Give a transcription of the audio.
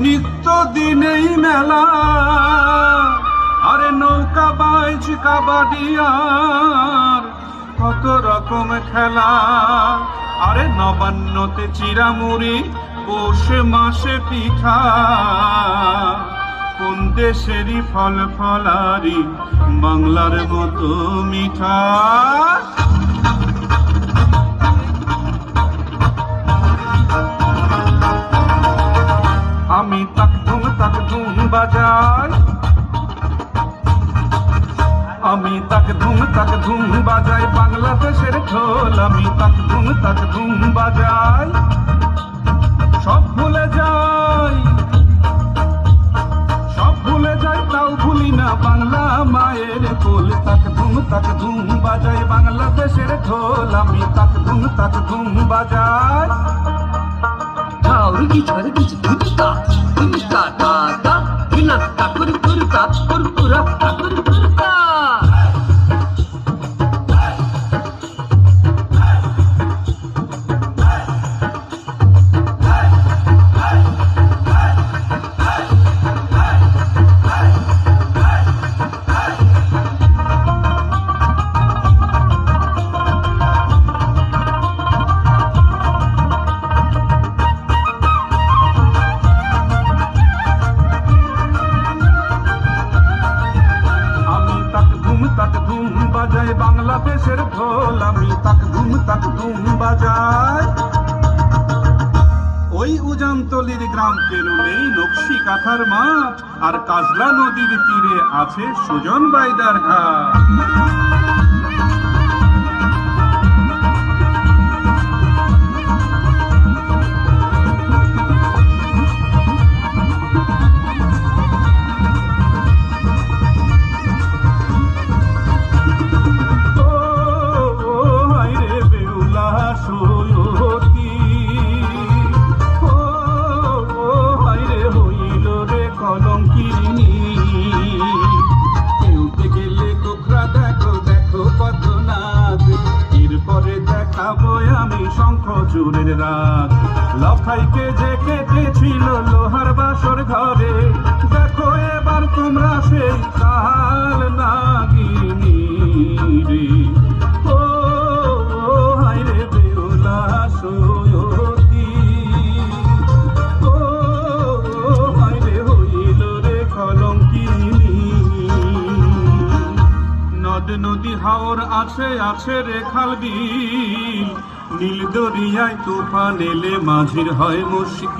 নিত্য দিনেই মেলা, আরে নৌকা বাইচ কাবাডি আর কত রকম খেলা। আরে নবান্নতে চিরামুড়ি, পৌষ মাসে পিঠা, কোন দেশেরই ফল ফলারি বাংলার মতো মিঠা। আমি তাক ধুম বাজাই, আমি তাক ধুম বাজাই বাংলাদেশের ঢোল। আমি তাক ধুম বাজাই, সব ভুলে যাই, সব ভুলে যাই, তাও ভুলি না বাংলা মায়ের কোল। তাক ধুম বাজাই বাংলাদেশের ঢোল। আমি তাক ধুম বাজাই। Taurigi charigi chikuta, chikuta ta ta, gina ta kurkurta, kurkura ta kurkurta. বাজাই বাংলাদেশের ঢোল। আমি তাক ধুম বাজাই। ওই উজানতলির গ্রাম পেরুলেই নকশি কাঁথার মাঠ, আর কাজলা নদীর তীরে আছে সুজন বাইদার ঘাট। আমি শঙ্খ চুরের রাত, লখাইকে যে কেটেছিল লোহার বাসর ঘরে। দেখো এবার তোমরা সেই কাল নাগিনী রে। ও হায় রে বেহুলা সৈয়দী, ও হায় রে হইল রে কলঙ্কিনী। নদ নদী হাওর আছে রে খাল বিল, নীল দরিয়ায় তুফান এলে মাঝির হয় মুশকিল।